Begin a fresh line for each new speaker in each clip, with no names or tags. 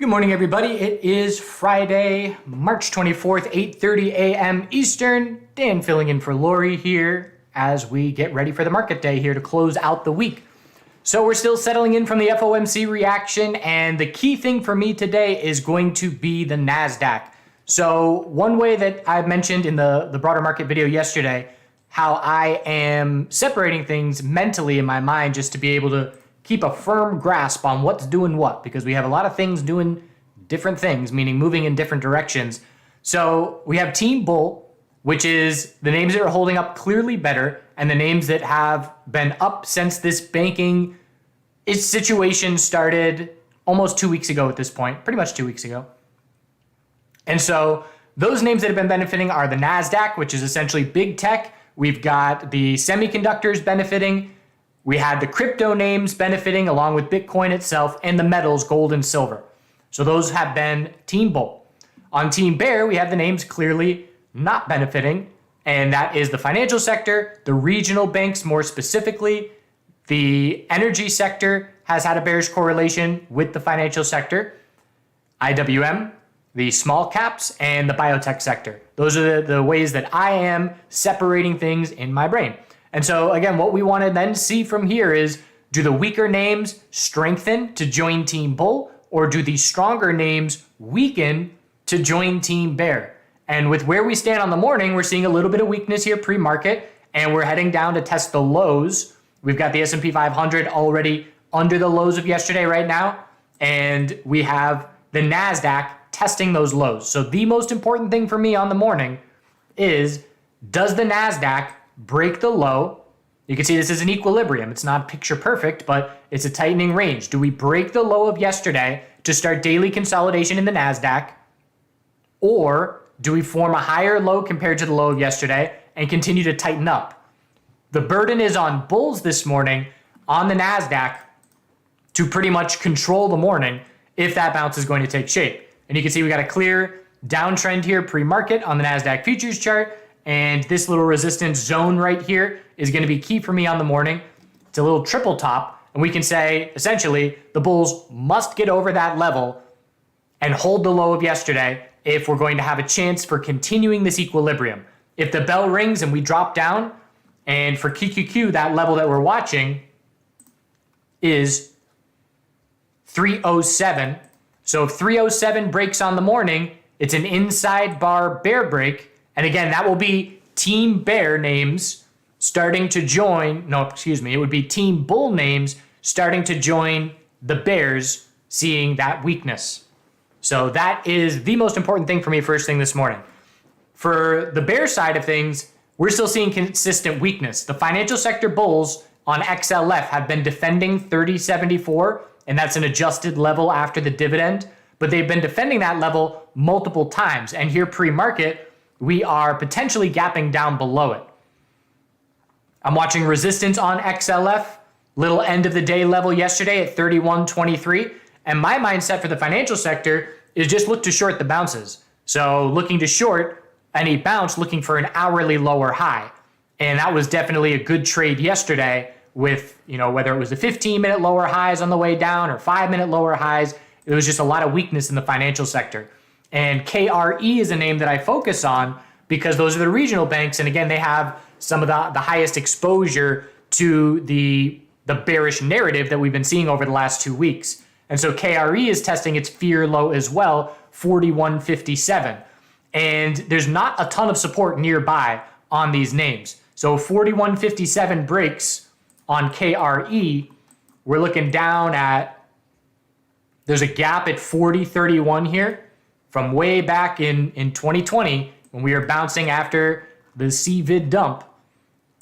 Good morning, everybody. It is Friday, March 24th, 8:30 a.m. Eastern. Dan filling in for Lori here as we get ready for the market day here to close out the week. So we're still settling in from the FOMC reaction, and the key thing for me today is going to be the NASDAQ. So one way that I mentioned in the broader market video yesterday, how I am separating things mentally in my mind just to be able to keep a firm grasp on what's doing what, because we have a lot of things doing different things, meaning moving in different directions. So we have Team Bull, which is the names that are holding up clearly better and the names that have been up since this banking situation started almost 2 weeks ago at this point, pretty much 2 weeks ago. And so those names that have been benefiting are the NASDAQ, which is essentially big tech. We've got the semiconductors benefiting. We had the crypto names benefiting along with Bitcoin itself and the metals, gold and silver. So those have been Team Bull. On Team Bear, we have the names clearly not benefiting, and that is the financial sector, the regional banks more specifically. The energy sector has had a bearish correlation with the financial sector. IWM, the small caps, and the biotech sector. Those are the ways that I am separating things in my brain. And so again, what we want to then see from here is, do the weaker names strengthen to join Team Bull, or do the stronger names weaken to join Team Bear? And with where we stand on the morning, we're seeing a little bit of weakness here pre-market, and we're heading down to test the lows. We've got the S&P 500 already under the lows of yesterday right now, and we have the NASDAQ testing those lows. So the most important thing for me on the morning is, does the NASDAQ break the low? You can see this is an equilibrium. It's not picture perfect, but it's a tightening range. Do we break the low of yesterday to start daily consolidation in the NASDAQ? Or do we form a higher low compared to the low of yesterday and continue to tighten up? The burden is on bulls this morning on the NASDAQ to pretty much control the morning if that bounce is going to take shape. And you can see we got a clear downtrend here pre-market on the NASDAQ futures chart. And this little resistance zone right here is going to be key for me on the morning. It's a little triple top. And we can say, essentially, the bulls must get over that level and hold the low of yesterday if we're going to have a chance for continuing this equilibrium. If the bell rings and we drop down, and for QQQ, that level that we're watching is 307. So if 307 breaks on the morning, it's an inside bar bear break. And again, that will be Team Bear names starting to join, it would be Team Bull names starting to join the Bears, seeing that weakness. So that is the most important thing for me first thing this morning. For the bear side of things, we're still seeing consistent weakness. The financial sector bulls on XLF have been defending 3074, and that's an adjusted level after the dividend, but they've been defending that level multiple times. And here pre-market, we are potentially gapping down below it. I'm watching resistance on XLF, little end of the day level yesterday at 31.23. And my mindset for the financial sector is just look to short the bounces. So looking to short any bounce, looking for an hourly lower high. And that was definitely a good trade yesterday with, whether it was the 15-minute lower highs on the way down or 5-minute lower highs, it was just a lot of weakness in the financial sector. And KRE is a name that I focus on because those are the regional banks. And again, they have some of the highest exposure to the bearish narrative that we've been seeing over the last 2 weeks. And so KRE is testing its fear low as well, 41.57. And there's not a ton of support nearby on these names. So 41.57 breaks on KRE. We're looking down at, there's a gap at 40.31 here. From way back in 2020, when we were bouncing after the CVID dump,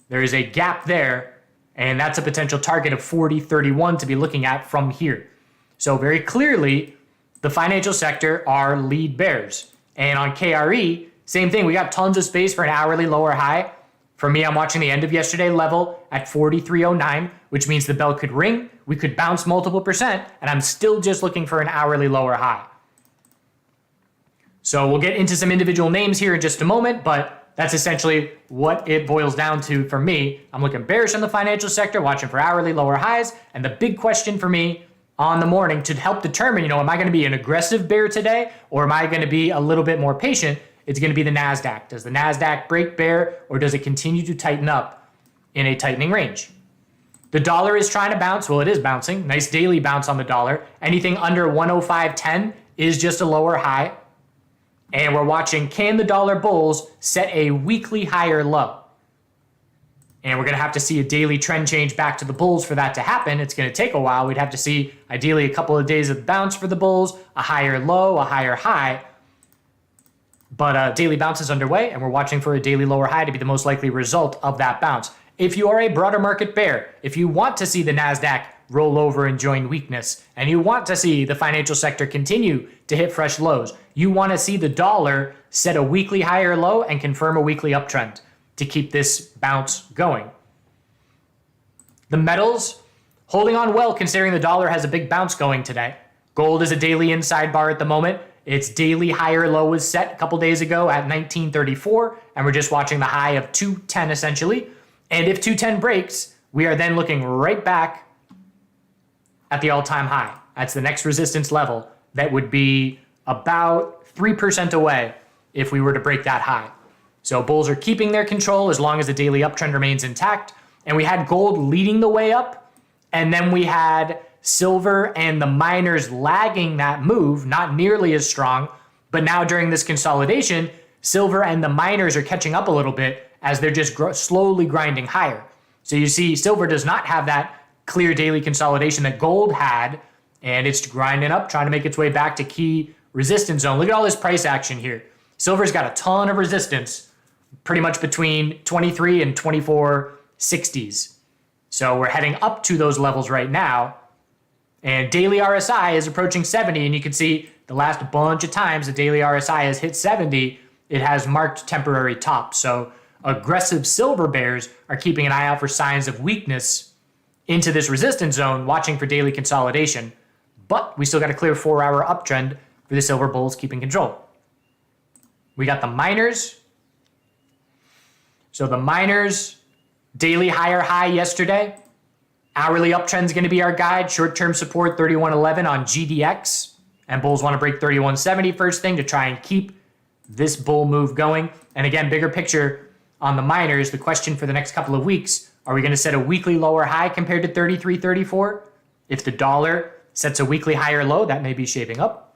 there is a gap there, and that's a potential target of 40.31 to be looking at from here. So very clearly, the financial sector are lead bears. And on KRE, same thing. We got tons of space for an hourly lower high. For me, I'm watching the end of yesterday level at 43.09, which means the bell could ring, we could bounce multiple percent, and I'm still just looking for an hourly lower high. So we'll get into some individual names here in just a moment, but that's essentially what it boils down to for me. I'm looking bearish on the financial sector, watching for hourly lower highs. And the big question for me on the morning to help determine, am I going to be an aggressive bear today or am I going to be a little bit more patient? It's going to be the NASDAQ. Does the NASDAQ break bear or does it continue to tighten up in a tightening range? The dollar is trying to bounce. Well, it is bouncing. Nice daily bounce on the dollar. Anything under 105.10 is just a lower high. And we're watching, can the dollar bulls set a weekly higher low? And we're going to have to see a daily trend change back to the bulls for that to happen. It's going to take a while. We'd have to see ideally a couple of days of bounce for the bulls, a higher low, a higher high. But daily bounce is underway, and we're watching for a daily lower high to be the most likely result of that bounce. If you are a broader market bear, if you want to see the NASDAQ roll over and join weakness, and you want to see the financial sector continue to hit fresh lows, you want to see the dollar set a weekly higher low and confirm a weekly uptrend to keep this bounce going. The metals holding on well considering the dollar has a big bounce going today. Gold is a daily inside bar at the moment. Its daily higher low was set a couple days ago at 1934, and we're just watching the high of 210 essentially. And if 210 breaks, we are then looking right back at the all-time high. That's the next resistance level that would be about 3% away if we were to break that high. So bulls are keeping their control as long as the daily uptrend remains intact. And we had gold leading the way up, and then we had silver and the miners lagging that move, not nearly as strong. But now during this consolidation, silver and the miners are catching up a little bit as they're just slowly grinding higher. So you see silver does not have that clear daily consolidation that gold had, and it's grinding up, trying to make its way back to key resistance zone. Look at all this price action here. Silver's got a ton of resistance, pretty much between 23 and 24.60s. So we're heading up to those levels right now. And daily RSI is approaching 70, and you can see the last bunch of times the daily RSI has hit 70, it has marked temporary tops. So aggressive silver bears are keeping an eye out for signs of weakness into this resistance zone, watching for daily consolidation. But we still got a clear 4-hour uptrend for the silver bulls keeping control. We got the miners. So the miners, daily higher high yesterday. Hourly uptrend is going to be our guide. Short-term support 31.11 on GDX. And bulls want to break 31.70 first thing to try and keep this bull move going. And again, bigger picture on the miners, the question for the next couple of weeks, are we going to set a weekly lower high compared to 33.34? If the dollar sets a weekly higher low, that may be shaping up.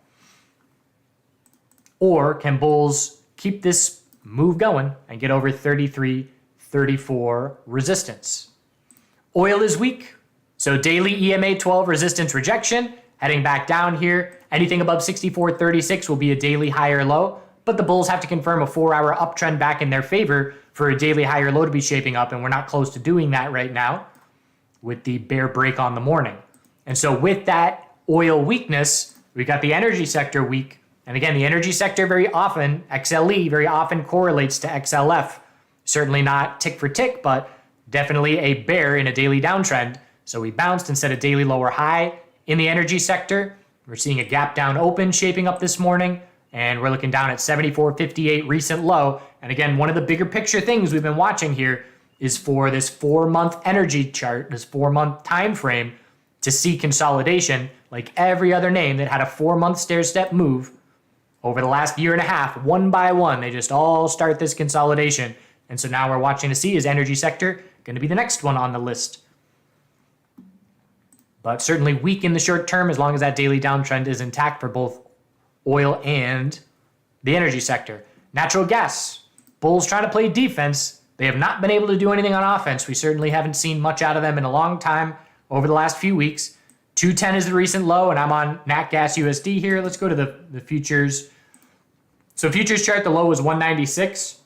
Or can bulls keep this move going and get over 33.34 resistance? Oil is weak, so daily EMA 12 resistance rejection, heading back down here. Anything above 64.36 will be a daily higher low, but the bulls have to confirm a 4-hour uptrend back in their favor for a daily higher low to be shaping up, and we're not close to doing that right now with the bear break on the morning. And so with that oil weakness, we got the energy sector weak. And again, the energy sector very often, XLE, very often correlates to XLF. Certainly not tick for tick, but definitely a bear in a daily downtrend. So we bounced and set a daily lower high in the energy sector. We're seeing a gap down open shaping up this morning, and we're looking down at 74.58 recent low. And again, one of the bigger picture things we've been watching here is for this 4-month energy chart, this 4-month time frame, to see consolidation like every other name that had a 4-month stair-step move over the last year and a half, one by one. They just all start this consolidation. And so now we're watching to see, is energy sector going to be the next one on the list? But certainly weak in the short term as long as that daily downtrend is intact for both oil and the energy sector. Natural gas. Bulls trying to play defense. They have not been able to do anything on offense. We certainly haven't seen much out of them in a long time over the last few weeks. 210 is the recent low, and I'm on Nat Gas USD here. Let's go to the futures. So futures chart, the low was 196.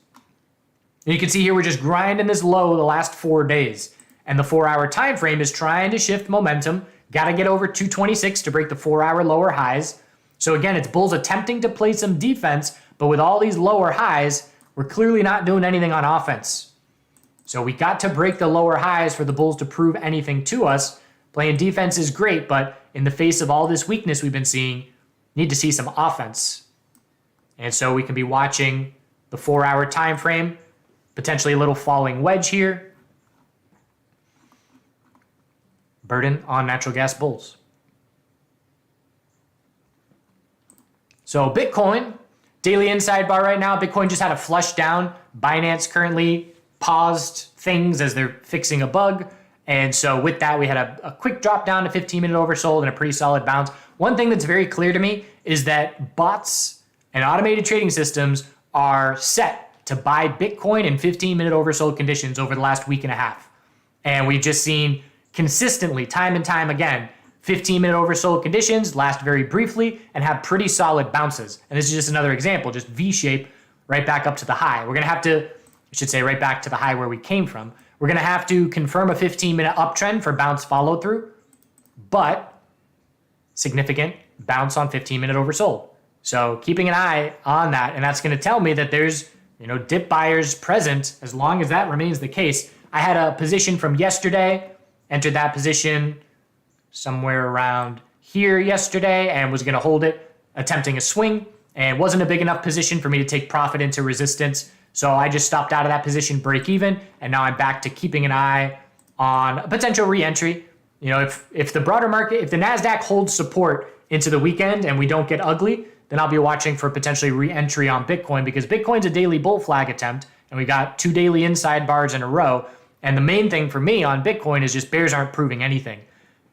And you can see here we're just grinding this low the last 4 days. And the 4-hour time frame is trying to shift momentum. Got to get over 226 to break the 4-hour lower highs. So again, it's bulls attempting to play some defense, but with all these lower highs, we're clearly not doing anything on offense. So we got to break the lower highs for the bulls to prove anything to us. Playing defense is great, but in the face of all this weakness we've been seeing, need to see some offense. And so we can be watching the 4-hour time frame, potentially a little falling wedge here. Burden on natural gas bulls. So Bitcoin, daily inside bar right now. Bitcoin just had a flush down. Binance currently paused things as they're fixing a bug. And so with that, we had a quick drop down to 15-minute oversold and a pretty solid bounce. One thing that's very clear to me is that bots and automated trading systems are set to buy Bitcoin in 15-minute oversold conditions over the last week and a half. And we've just seen consistently, time and time again, 15-minute oversold conditions last very briefly and have pretty solid bounces. And this is just another example, just V-shape right back up to the high. We're going to have to, I should say right back to the high where we came from. We're going to have to confirm a 15-minute uptrend for bounce follow through, but significant bounce on 15-minute oversold. So keeping an eye on that, and that's going to tell me that there's, dip buyers present. As long as that remains the case, I had a position from yesterday, entered that position somewhere around here yesterday and was going to hold it, attempting a swing, and wasn't a big enough position for me to take profit into resistance. So I just stopped out of that position, break even, and now I'm back to keeping an eye on a potential re-entry. If the broader market, if the NASDAQ holds support into the weekend and we don't get ugly, then I'll be watching for potentially re-entry on Bitcoin, because Bitcoin's a daily bull flag attempt, and we got 2 daily inside bars in a row. And the main thing for me on Bitcoin is just bears aren't proving anything.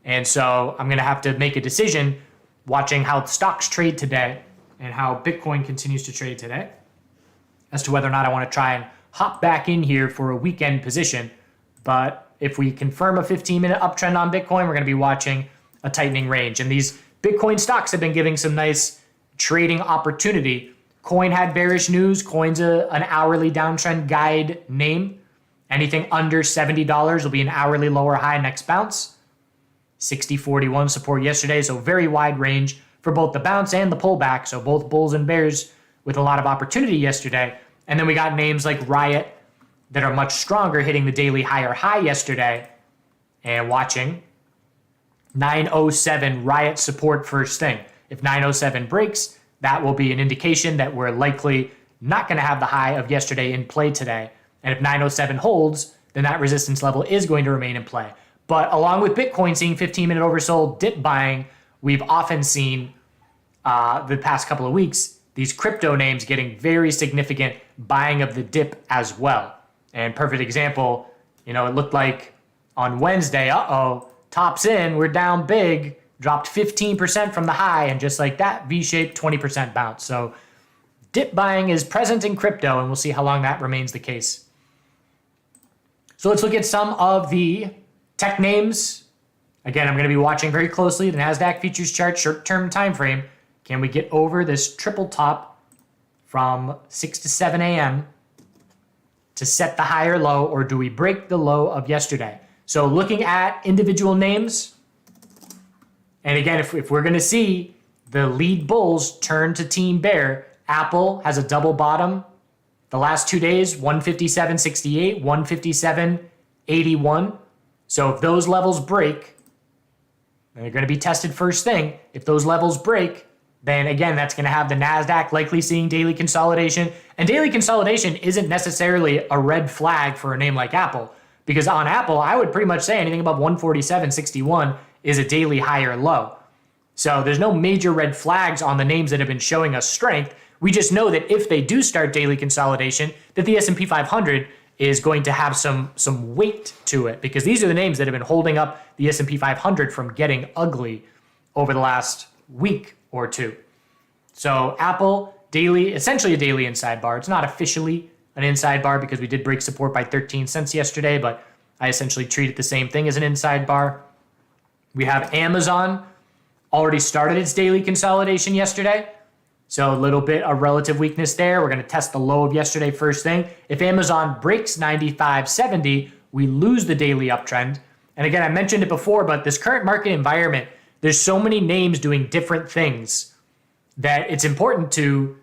And so I'm going to have to make a decision watching how stocks trade today and how Bitcoin continues to trade today as to whether or not I want to try and hop back in here for a weekend position. But if we confirm a 15-minute uptrend on Bitcoin, we're going to be watching a tightening range. And these Bitcoin stocks have been giving some nice trading opportunity. Coin had bearish news. Coin's an hourly downtrend guide name. Anything under $70 will be an hourly lower high next bounce. 60.41 support yesterday, so very wide range for both the bounce and the pullback. So both bulls and bears with a lot of opportunity yesterday. And then we got names like Riot that are much stronger, hitting the daily higher high yesterday and watching 907 Riot support first thing. If 907 breaks, that will be an indication that we're likely not going to have the high of yesterday in play today. And if 907 holds, then that resistance level is going to remain in play. But along with Bitcoin seeing 15-minute oversold dip buying, we've often seen the past couple of weeks these crypto names getting very significant buying of the dip as well. And perfect example, it looked like on Wednesday, tops in, we're down big, dropped 15% from the high, and just like that, V-shaped 20% bounce. So dip buying is present in crypto, and we'll see how long that remains the case. So let's look at some of the tech names. Again, I'm going to be watching very closely the NASDAQ futures chart, short-term time frame. Can we get over this triple top from 6 to 7 a.m. to set the higher low, or do we break the low of yesterday? So looking at individual names, and again, if we're going to see the lead bulls turn to team bear, Apple has a double bottom. The last 2 days, 157.68, 157.81. So if those levels break, and they're going to be tested first thing, if those levels break, then again, that's going to have the NASDAQ likely seeing daily consolidation. And daily consolidation isn't necessarily a red flag for a name like Apple, because on Apple, I would pretty much say anything above 147.61 is a daily higher low. So there's no major red flags on the names that have been showing us strength. We just know that if they do start daily consolidation, that the S&P 500 is going to have some weight to it, because these are the names that have been holding up the S&P 500 from getting ugly over the last week or two. So Apple, daily, essentially a daily inside bar. It's not officially an inside bar because we did break support by 13 cents yesterday, but I essentially treat it the same thing as an inside bar. We have Amazon, already started its daily consolidation yesterday. So a little bit of relative weakness there. We're going to test the low of yesterday first thing. If Amazon breaks 95.70, we lose the daily uptrend. And again, I mentioned it before, but this current market environment, there's so many names doing different things that it's important to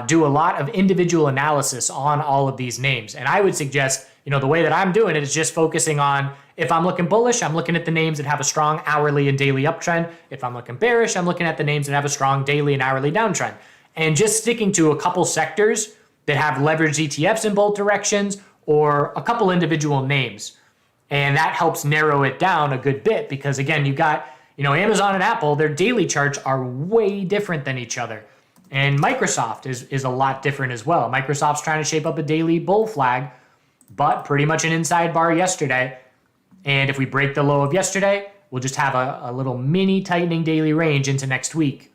do a lot of individual analysis on all of these names. And I would suggest, the way that I'm doing it is just focusing on, if I'm looking bullish, I'm looking at the names that have a strong hourly and daily uptrend. If I'm looking bearish, I'm looking at the names that have a strong daily and hourly downtrend. And just sticking to a couple sectors that have leveraged ETFs in both directions, or a couple individual names. And that helps narrow it down a good bit, because again, you got, Amazon and Apple, their daily charts are way different than each other. And Microsoft is a lot different as well. Microsoft's trying to shape up a daily bull flag, but pretty much an inside bar yesterday. And if we break the low of yesterday, we'll just have a little mini tightening daily range into next week.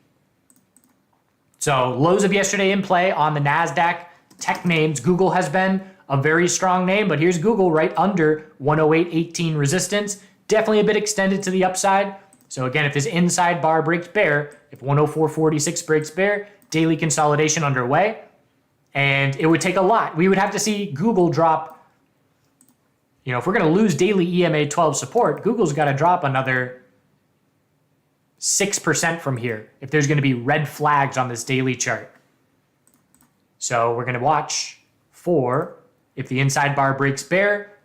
So lows of yesterday in play on the NASDAQ. Tech names, Google has been a very strong name, but here's Google right under 108.18 resistance. Definitely a bit extended to the upside. So again, if this inside bar breaks bear, if 104.46 breaks bear, daily consolidation underway. And it would take a lot. We would have to see Google drop, if we're going to lose daily EMA 12 support, Google's got to drop another 6% from here if there's going to be red flags on this daily chart. So we're going to watch for if the inside bar breaks bear,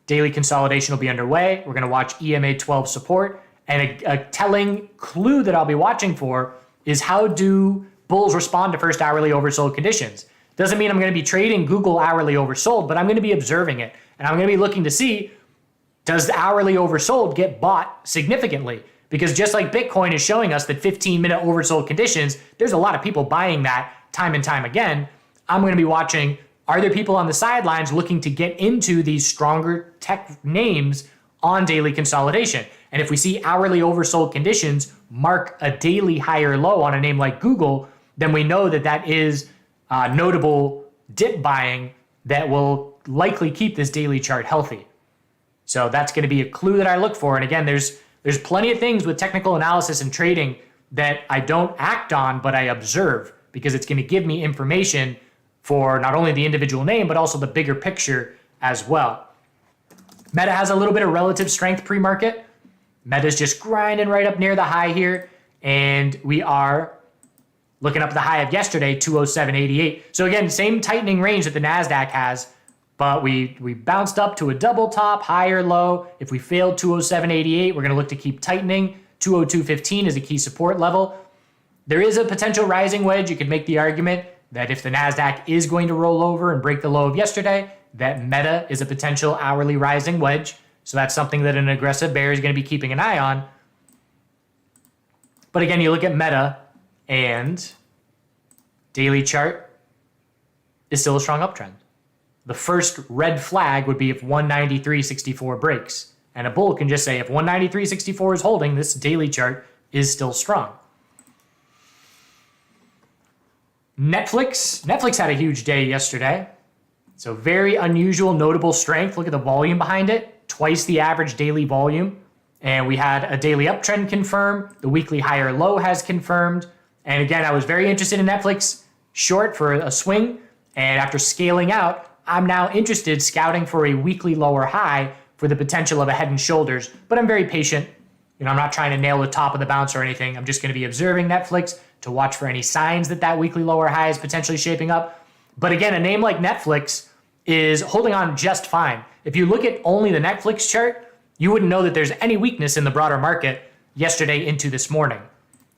daily consolidation will be underway. We're going to watch EMA 12 support. And a telling clue that I'll be watching for is how do bulls respond to first hourly oversold conditions. Doesn't mean I'm going to be trading Google hourly oversold, but I'm going to be observing it. And I'm going to be looking to see, does the hourly oversold get bought significantly? Because just like Bitcoin is showing us that 15-minute oversold conditions, there's a lot of people buying that time and time again. I'm going to be watching, are there people on the sidelines looking to get into these stronger tech names on daily consolidation? And if we see hourly oversold conditions mark a daily higher low on a name like Google, then we know that that is notable dip buying that will likely keep this daily chart healthy. So that's going to be a clue that I look for. And again, there's plenty of things with technical analysis and trading that I don't act on, but I observe because it's going to give me information for not only the individual name, but also the bigger picture as well. Meta has a little bit of relative strength pre-market. Meta's just grinding right up near the high here. And we are looking up the high of yesterday, 207.88. So again, same tightening range that the NASDAQ has, but we bounced up to a double top, higher low. If we failed 207.88, we're going to look to keep tightening. 202.15 is a key support level. There is a potential rising wedge. You could make the argument that if the NASDAQ is going to roll over and break the low of yesterday, that Meta is a potential hourly rising wedge. So that's something that an aggressive bear is going to be keeping an eye on. But again, you look at Meta and daily chart is still a strong uptrend. The first red flag would be if 193.64 breaks. And a bull can just say, if 193.64 is holding, this daily chart is still strong. Netflix had a huge day yesterday. So very unusual, notable strength. Look at the volume behind it. Twice the average daily volume. And we had a daily uptrend confirm. The weekly higher low has confirmed. And again, I was very interested in Netflix, short for a swing. And after scaling out, I'm now interested scouting for a weekly lower high for the potential of a head and shoulders. But I'm very patient. I'm not trying to nail the top of the bounce or anything. I'm just going to be observing Netflix to watch for any signs that that weekly lower high is potentially shaping up. But again, a name like Netflix is holding on just fine. If you look at only the Netflix chart, you wouldn't know that there's any weakness in the broader market yesterday into this morning.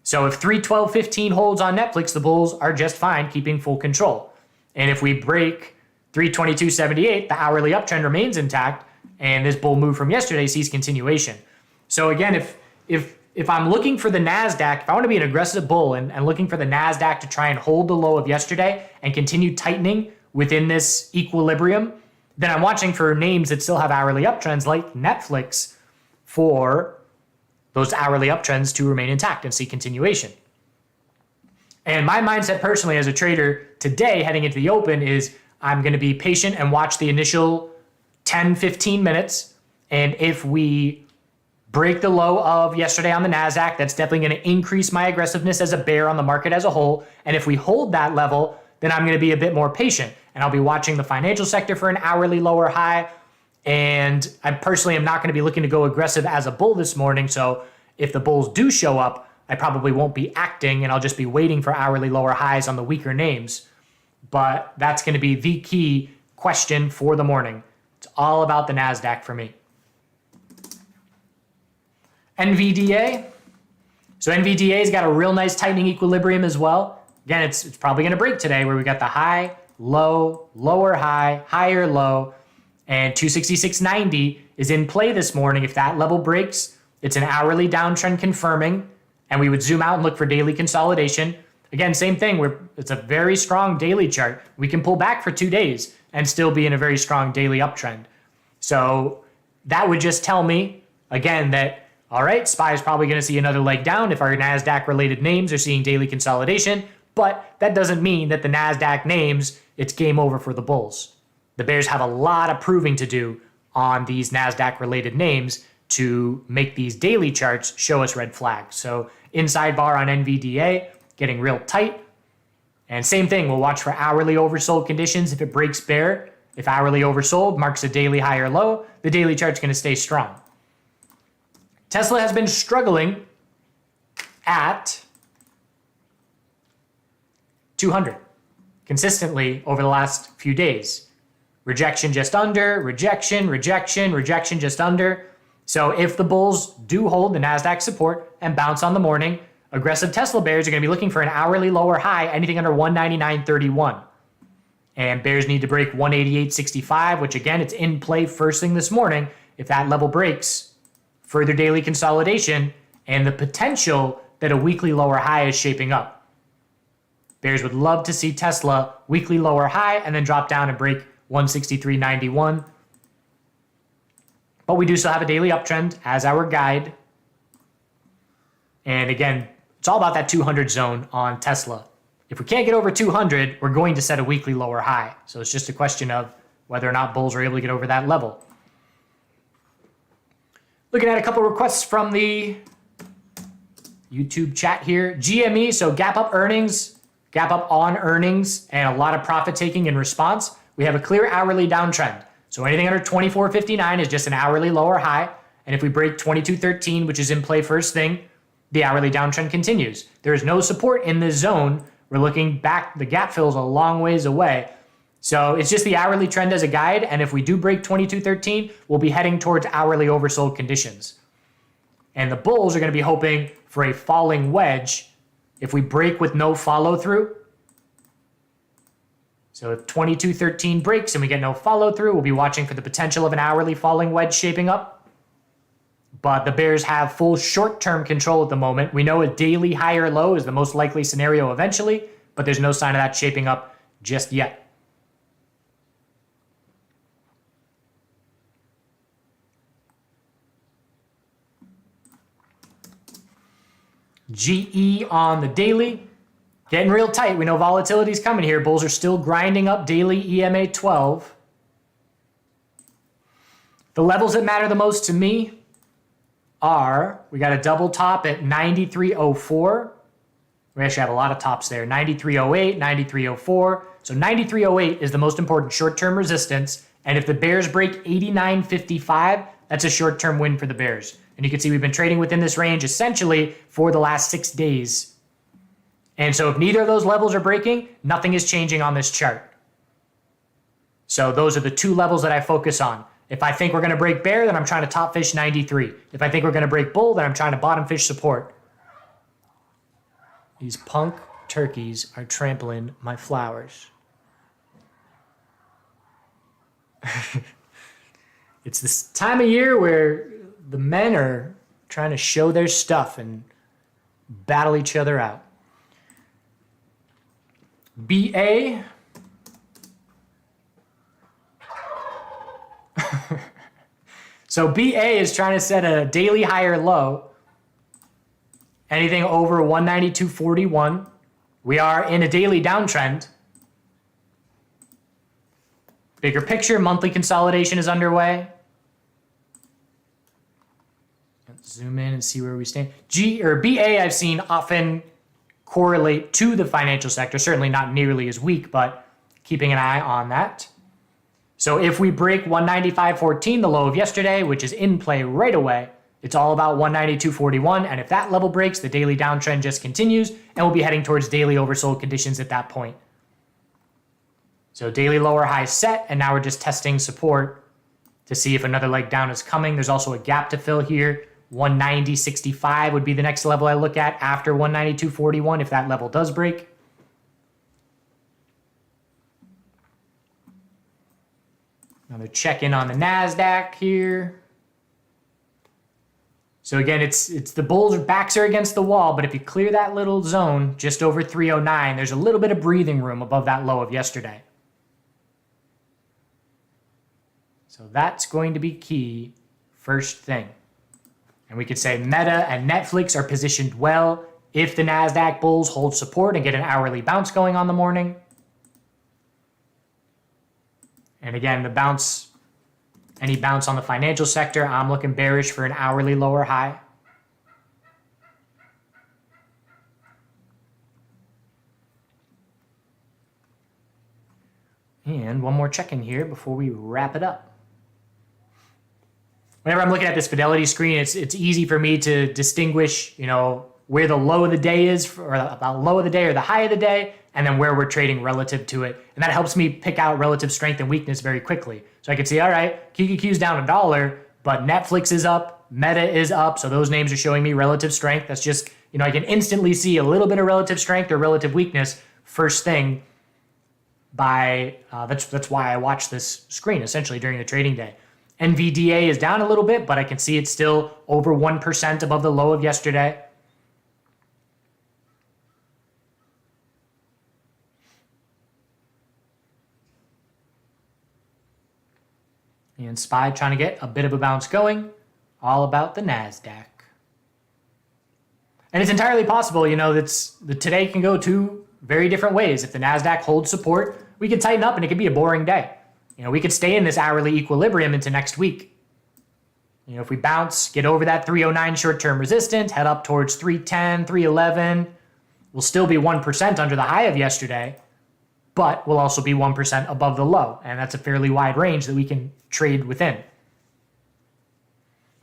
So if 312.15 holds on Netflix, the bulls are just fine, keeping full control. And if we break 322.78, the hourly uptrend remains intact, and this bull move from yesterday sees continuation. So again, if I'm looking for the NASDAQ, if I want to be an aggressive bull and looking for the NASDAQ to try and hold the low of yesterday and continue tightening within this equilibrium, then I'm watching for names that still have hourly uptrends like Netflix for those hourly uptrends to remain intact and see continuation. And my mindset personally as a trader today heading into the open is I'm going to be patient and watch the initial 10, 15 minutes. And if we break the low of yesterday on the NASDAQ, that's definitely going to increase my aggressiveness as a bear on the market as a whole. And if we hold that level, then I'm going to be a bit more patient. And I'll be watching the financial sector for an hourly lower high. And I personally am not going to be looking to go aggressive as a bull this morning. So if the bulls do show up, I probably won't be acting and I'll just be waiting for hourly lower highs on the weaker names. But that's going to be the key question for the morning. It's all about the NASDAQ for me. NVDA. So NVDA's got a real nice tightening equilibrium as well. Again, it's probably going to break today where we got the high, low, lower high, higher low, and 266.90 is in play this morning. If that level breaks, It's an hourly downtrend confirming, and we would zoom out and look for daily consolidation. Again, same thing. It's a very strong daily chart. We can pull back for 2 days and still be in a very strong daily uptrend. So that would just tell me, again, that, all right, SPY is probably going to see another leg down if our NASDAQ-related names are seeing daily consolidation. But that doesn't mean that the NASDAQ names, it's game over for the bulls. The bears have a lot of proving to do on these NASDAQ-related names to make these daily charts show us red flags. So inside bar on NVDA, getting real tight. And same thing, we'll watch for hourly oversold conditions. If it breaks bear, if hourly oversold marks a daily high or low, the daily chart's going to stay strong. Tesla has been struggling at 200 consistently over the last few days. Rejection just under, rejection, rejection, rejection just under. So if the bulls do hold the NASDAQ support and bounce on the morning, aggressive Tesla bears are going to be looking for an hourly lower high, anything under 199.31. And bears need to break 188.65, which again, it's in play first thing this morning. If that level breaks, further daily consolidation and the potential that a weekly lower high is shaping up. Bears would love to see Tesla weekly lower high and then drop down and break 163.91. But we do still have a daily uptrend as our guide. And again, it's all about that 200 zone on Tesla. If we can't get over 200, we're going to set a weekly lower high. So it's just a question of whether or not bulls are able to get over that level. Looking at a couple requests from the YouTube chat here. GME, so gap up earnings, gap up on earnings, and a lot of profit taking in response. We have a clear hourly downtrend. So anything under 24.59 is just an hourly lower high. And if we break 22.13, which is in play first thing, the hourly downtrend continues. There is no support in this zone. We're looking back, the gap fills a long ways away. So it's just the hourly trend as a guide. And if we do break 22.13, we'll be heading towards hourly oversold conditions. And the bulls are going to be hoping for a falling wedge. If we break with no follow through, so if 22.13 breaks and we get no follow through, we'll be watching for the potential of an hourly falling wedge shaping up. But the bears have full short-term control at the moment. We know a daily high or low is the most likely scenario eventually, but there's no sign of that shaping up just yet. GE on the daily, getting real tight. We know volatility's coming here. Bulls are still grinding up daily EMA 12. The levels that matter the most to me are, we got a double top at 93.04. We actually have a lot of tops there. 93.08, 93.04. So 93.08 is the most important short-term resistance. And if the bears break 89.55, that's a short-term win for the bears. And you can see we've been trading within this range essentially for the last 6 days. And so if neither of those levels are breaking, nothing is changing on this chart. So those are the two levels that I focus on. If I think we're going to break bear, then I'm trying to top fish 93. If I think we're going to break bull, then I'm trying to bottom fish support. These punk turkeys are trampling my flowers. It's this time of year where the men are trying to show their stuff and battle each other out. BA. So BA is trying to set a daily high or low. Anything over 192.41. We are in a daily downtrend. Bigger picture, monthly consolidation is underway. Let's zoom in and see where we stand. BA I've seen often correlate to the financial sector, certainly not nearly as weak, but keeping an eye on that. So if we break 195.14, the low of yesterday, which is in play right away, it's all about 192.41. And if that level breaks, the daily downtrend just continues, and we'll be heading towards daily oversold conditions at that point. So daily lower high set, and now we're just testing support to see if another leg down is coming. There's also a gap to fill here. 190.65 would be the next level I look at after 192.41 if that level does break. Another check in on the NASDAQ here. So again, it's the bulls' backs are against the wall, but if you clear that little zone just over 309, there's a little bit of breathing room above that low of yesterday. So that's going to be key first thing. And we could say Meta and Netflix are positioned well if the NASDAQ bulls hold support and get an hourly bounce going on the morning. And again, the bounce, any bounce on the financial sector, I'm looking bearish for an hourly lower high. And one more check-in here before we wrap it up. Whenever I'm looking at this Fidelity screen, it's easy for me to distinguish, where the low of the day is, or about low of the day or the high of the day, and then where we're trading relative to it. And that helps me pick out relative strength and weakness very quickly. So I can see, all right, QQQ's down $1, but Netflix is up, Meta is up, so those names are showing me relative strength. That's just, I can instantly see a little bit of relative strength or relative weakness first thing by, that's why I watch this screen essentially during the trading day. NVDA is down a little bit, but I can see it's still over 1% above the low of yesterday. And SPY trying to get a bit of a bounce going, all about the NASDAQ. And it's entirely possible, that today can go two very different ways. If the NASDAQ holds support, we could tighten up and it could be a boring day. We could stay in this hourly equilibrium into next week. If we bounce, get over that 309 short-term resistance, head up towards 310, 311, we'll still be 1% under the high of yesterday, but we'll also be 1% above the low. And that's a fairly wide range that we can trade within.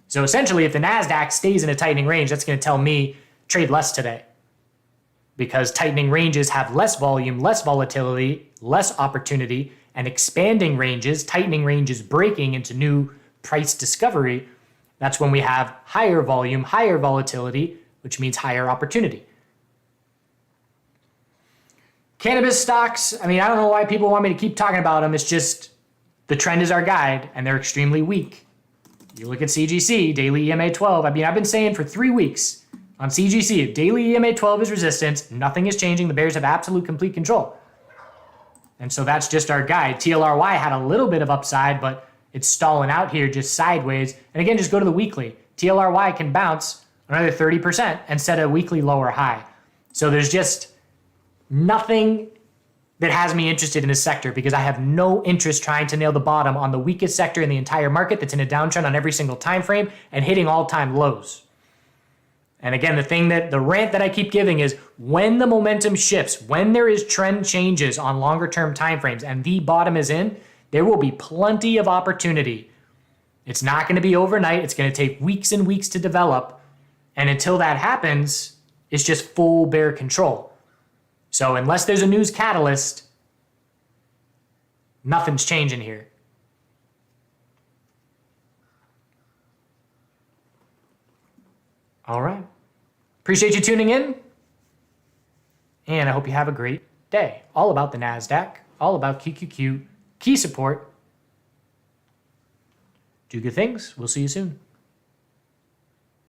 So essentially, if the NASDAQ stays in a tightening range, that's going to tell me trade less today. Because tightening ranges have less volume, less volatility, less opportunity, and expanding ranges, tightening ranges breaking into new price discovery, that's when we have higher volume, higher volatility, which means higher opportunity. Cannabis stocks, I don't know why people want me to keep talking about them. It's just the trend is our guide, and they're extremely weak. You look at CGC, daily EMA 12. I've been saying for 3 weeks on CGC, if daily EMA 12 is resistance, nothing is changing. The bears have absolute complete control. And so that's just our guide. TLRY had a little bit of upside, but it's stalling out here just sideways. And again, just go to the weekly. TLRY can bounce another 30% and set a weekly lower high. So there's just nothing that has me interested in this sector because I have no interest trying to nail the bottom on the weakest sector in the entire market that's in a downtrend on every single time frame and hitting all-time lows. And again, the rant that I keep giving is when the momentum shifts, when there is trend changes on longer term timeframes and the bottom is in, there will be plenty of opportunity. It's not going to be overnight. It's going to take weeks and weeks to develop. And until that happens, it's just full bear control. So unless there's a news catalyst, nothing's changing here. All right. Appreciate you tuning in. And I hope you have a great day. All about the NASDAQ, all about QQQ, key support. Do good things. We'll see you soon.